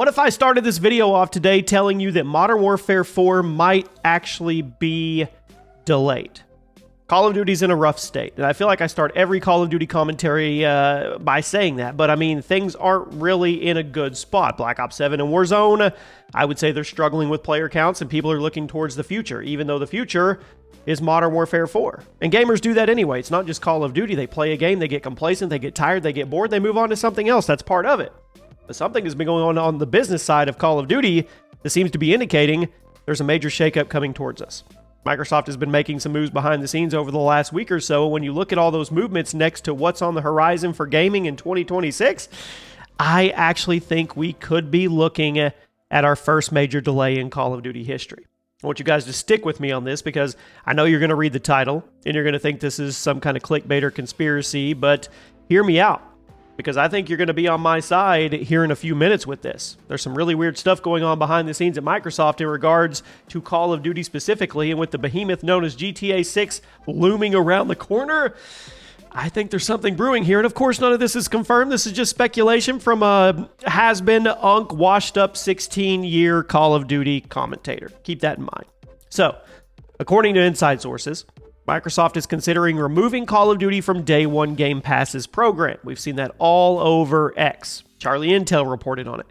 What if I started this video off today telling you that Modern Warfare 4 might actually be delayed? Call of Duty's in a rough state, and I feel like I start every Call of Duty commentary by saying that, but I mean, things aren't really in a good spot. Black Ops 7 and Warzone, I would say they're struggling with player counts, and people are looking towards the future, even though the future is Modern Warfare 4. And gamers do that anyway. It's not just Call of Duty. They play a game, they get complacent, they get tired, they get bored, they move on to something else. That's part of it. But something has been going on the business side of Call of Duty that seems to be indicating there's a major shakeup coming towards us. Microsoft has been making some moves behind the scenes over the last week or so. When you look at all those movements next to what's on the horizon for gaming in 2026, I actually think we could be looking at our first major delay in Call of Duty history. I want you guys to stick with me on this because I know you're going to read the title and you're going to think this is some kind of clickbait or conspiracy, but hear me out, because I think you're going to be on my side here in a few minutes with this. There's some really weird stuff going on behind the scenes at Microsoft in regards to Call of Duty specifically, and with the behemoth known as GTA 6 looming around the corner, I think there's something brewing here. And of course, none of this is confirmed. This is just speculation from a has-been, washed-up 16-year Call of Duty commentator. Keep that in mind. So, according to inside sources, Microsoft is considering removing Call of Duty from Day 1 Game Pass's program. We've seen that all over X. Charlie Intel reported on it.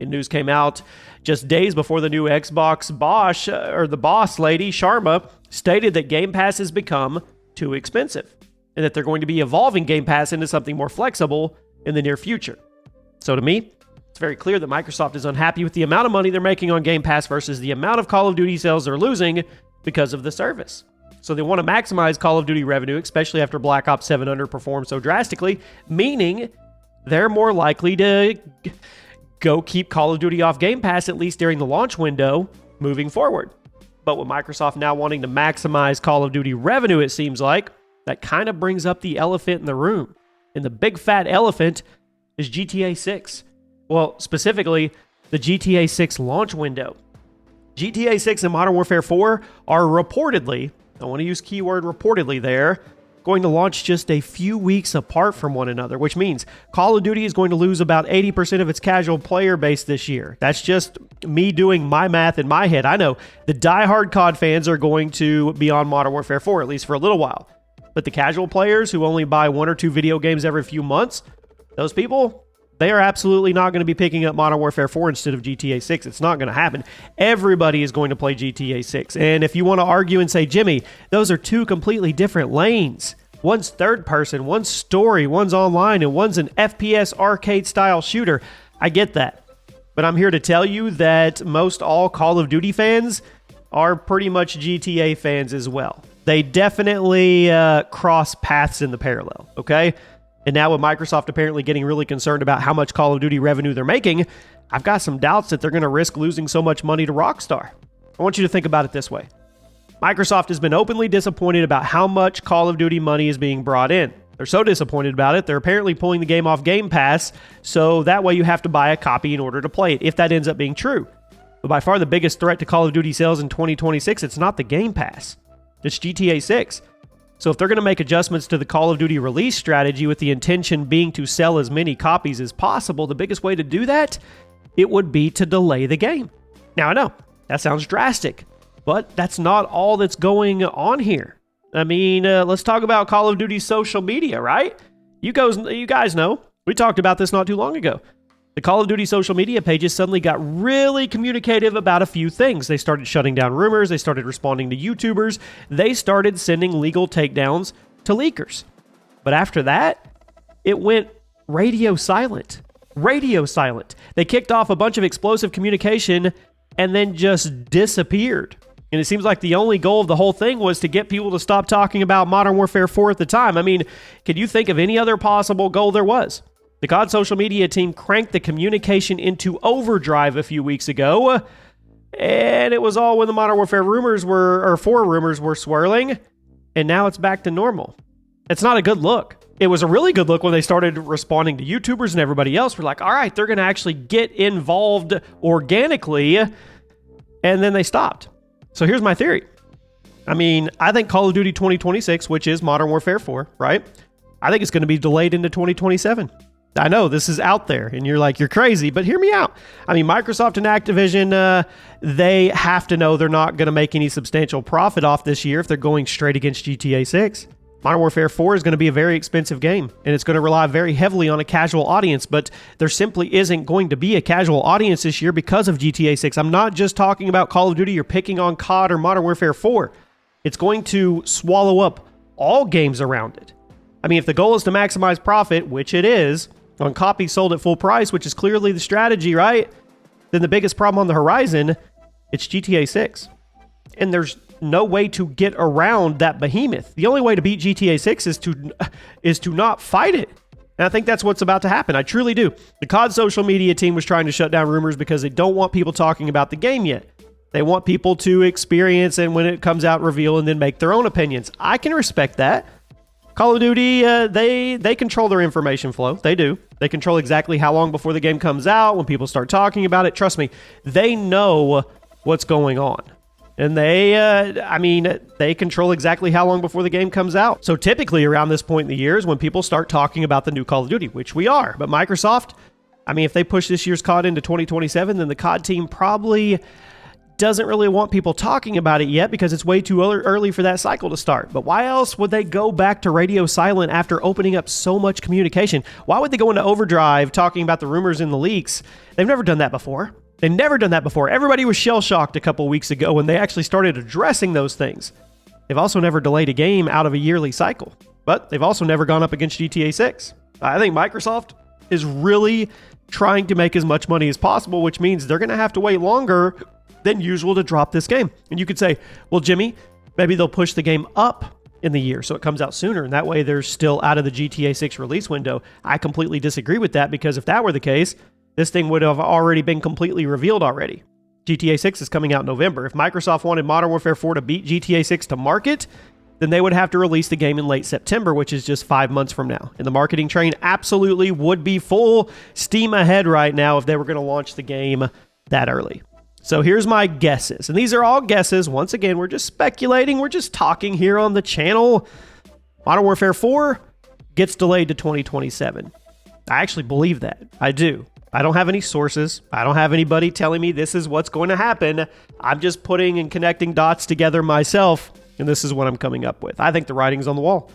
And news came out just days before the new Xbox boss, the boss lady, Sharma, stated that Game Pass has become too expensive and that they're going to be evolving Game Pass into something more flexible in the near future. So to me, it's very clear that Microsoft is unhappy with the amount of money they're making on Game Pass versus the amount of Call of Duty sales they're losing because of the service. So they want to maximize Call of Duty revenue, especially after Black Ops 7 underperformed so drastically, meaning they're more likely to go keep Call of Duty off Game Pass, at least during the launch window, moving forward. But with Microsoft now wanting to maximize Call of Duty revenue, it seems like, that kind of brings up the elephant in the room. And the big fat elephant is GTA 6. Well, specifically, the GTA 6 launch window. GTA 6 and Modern Warfare 4 are reportedly, I want to use keyword reportedly there, going to launch just a few weeks apart from one another, which means Call of Duty is going to lose about 80% of its casual player base this year. That's just me doing my math in my head. I know the diehard COD fans are going to be on Modern Warfare 4, at least for a little while. But the casual players who only buy one or two video games every few months, those people, they are absolutely not going to be picking up Modern Warfare 4 instead of GTA 6. It's not going to happen. Everybody is going to play GTA 6. And if you want to argue and say, Jimmy, those are two completely different lanes. One's third person, one's story, one's online, and one's an FPS arcade-style shooter. I get that. But I'm here to tell you that most all Call of Duty fans are pretty much GTA fans as well. They definitely cross paths in the parallel, okay? And now with Microsoft apparently getting really concerned about how much Call of Duty revenue they're making, I've got some doubts that they're going to risk losing so much money to Rockstar. I want you to think about it this way. Microsoft has been openly disappointed about how much Call of Duty money is being brought in. They're so disappointed about it, they're apparently pulling the game off Game Pass, so that way you have to buy a copy in order to play it, if that ends up being true. But by far the biggest threat to Call of Duty sales in 2026, it's not the Game Pass. It's GTA 6. So if they're going to make adjustments to the Call of Duty release strategy with the intention being to sell as many copies as possible, the biggest way to do that, it would be to delay the game. Now, I know, that sounds drastic, but that's not all that's going on here. I mean, let's talk about Call of Duty social media, right? You guys know, we talked about this not too long ago. The Call of Duty social media pages suddenly got really communicative about a few things. They started shutting down rumors. They started responding to YouTubers. They started sending legal takedowns to leakers. But after that, it went radio silent. Radio silent. They kicked off a bunch of explosive communication and then just disappeared. And it seems like the only goal of the whole thing was to get people to stop talking about Modern Warfare 4 at the time. I mean, can you think of any other possible goal there was? The COD social media team cranked the communication into overdrive a few weeks ago, and it was all when the Modern Warfare rumors were swirling, and now it's back to normal. It's not a good look. It was a really good look when they started responding to YouTubers and everybody else. We're like, all right, they're going to actually get involved organically, and then they stopped. So here's my theory. I mean, I think Call of Duty 2026, which is Modern Warfare 4, right? I think it's going to be delayed into 2027. I know this is out there and you're like, you're crazy, but hear me out. I mean, Microsoft and Activision, they have to know they're not going to make any substantial profit off this year if they're going straight against GTA 6. Modern Warfare 4 is going to be a very expensive game, and it's going to rely very heavily on a casual audience, but there simply isn't going to be a casual audience this year because of GTA 6. I'm not just talking about Call of Duty or picking on COD or Modern Warfare 4. It's going to swallow up all games around it. I mean, if the goal is to maximize profit, which it is, on copies sold at full price, which is clearly the strategy, right? Then the biggest problem on the horizon, it's GTA 6. And there's no way to get around that behemoth. The only way to beat GTA 6 is to not fight it. And I think that's what's about to happen. I truly do. The COD social media team was trying to shut down rumors because they don't want people talking about the game yet. They want people to experience and when it comes out, reveal and then make their own opinions. I can respect that. Call of Duty, they control their information flow. They do. They control exactly how long before the game comes out, when people start talking about it. Trust me, they know what's going on. And they control exactly how long before the game comes out. So typically around this point in the year is when people start talking about the new Call of Duty, which we are. But Microsoft, I mean, if they push this year's COD into 2027, then the COD team probably doesn't really want people talking about it yet because it's way too early for that cycle to start. But why else would they go back to radio silent after opening up so much communication? Why would they go into overdrive talking about the rumors and the leaks? They've never done that before. They've never done that before. Everybody was shell-shocked a couple weeks ago when they actually started addressing those things. They've also never delayed a game out of a yearly cycle, but they've also never gone up against GTA 6. I think Microsoft is really trying to make as much money as possible, which means they're going to have to wait longer than usual to drop this game. And you could say, well, Jimmy, maybe they'll push the game up in the year so it comes out sooner, and that way they're still out of the GTA 6 release window. I completely disagree with that because if that were the case, this thing would have already been completely revealed already. GTA 6 is coming out in November. If Microsoft wanted Modern Warfare 4 to beat GTA 6 to market, then they would have to release the game in late September, which is just 5 months from now. And the marketing train absolutely would be full steam ahead right now if they were going to launch the game that early. So here's my guesses. And these are all guesses. Once again, we're just speculating. We're just talking here on the channel. Modern Warfare 4 gets delayed to 2027. I actually believe that. I do. I don't have any sources. I don't have anybody telling me this is what's going to happen. I'm just putting and connecting dots together myself, and this is what I'm coming up with. I think the writing's on the wall.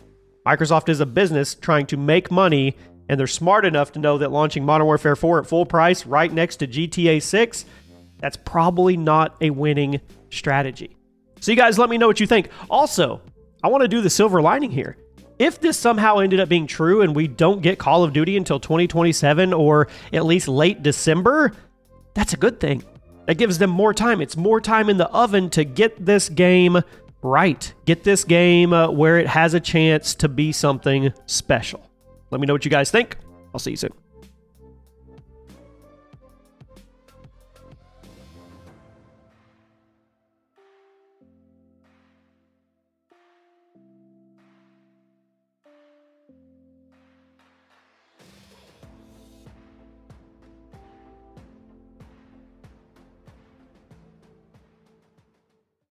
Microsoft is a business trying to make money, and they're smart enough to know that launching Modern Warfare 4 at full price right next to GTA 6, that's probably not a winning strategy. So you guys let me know what you think. Also, I want to do the silver lining here. If this somehow ended up being true and we don't get Call of Duty until 2027 or at least late December, that's a good thing. That gives them more time. It's more time in the oven to get this game right. Get this game where it has a chance to be something special. Let me know what you guys think. I'll see you soon.